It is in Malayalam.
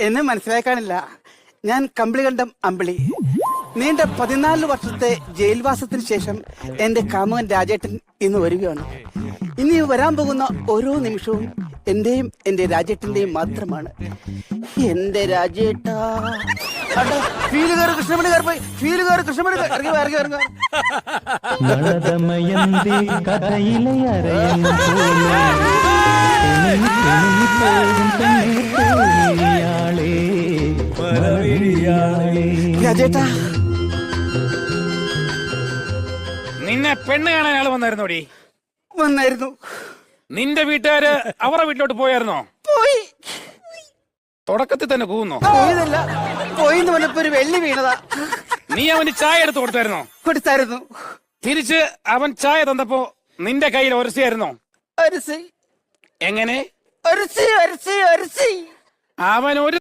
എന്നെ മനസ്സിലാക്കാനില്ല. ഞാൻ കമ്പിളികണ്ഠം അമ്പിളി. നീണ്ട 14 വർഷത്തെ ജയിൽവാസത്തിന് ശേഷം എന്റെ കാമുകൻ രാജേട്ടൻ ഇന്ന് വരികയാണ്. ഇനി വരാൻ പോകുന്ന ഓരോ നിമിഷവും എന്റെയും എന്റെ രാജേട്ടന്റെയും മാത്രമാണ്. എന്റെ രാജേട്ടാ, കൃഷ്ണമണി കൃഷ്ണമണി രാജേട്ടാ, നിന്നെ പെണ്ണ് കാണാൻ ആള് വന്നായിരുന്നോടി? വന്നായിരുന്നു. നിന്റെ വീട്ടുകാര് അവരുടെ വീട്ടിലോട്ട് പോയായിരുന്നോ? പോയി. തുടക്കത്തിൽ തന്നെ പോകുന്നോ? പോയതല്ല, പോയിന്ന് പറഞ്ഞപ്പോ ഒരു വെള്ളി വീണതാ. നീ അവന് ചായ എടുത്ത് കൊടുത്തായിരുന്നോ? കൊടുത്തായിരുന്നു. തിരിച്ച് അവൻ ചായ തന്നപ്പോ നിന്റെ കയ്യിൽ ഒരസിയായിരുന്നോ? ഒരസി. എങ്ങനെ? ഒരസി. അവൻ ഒരു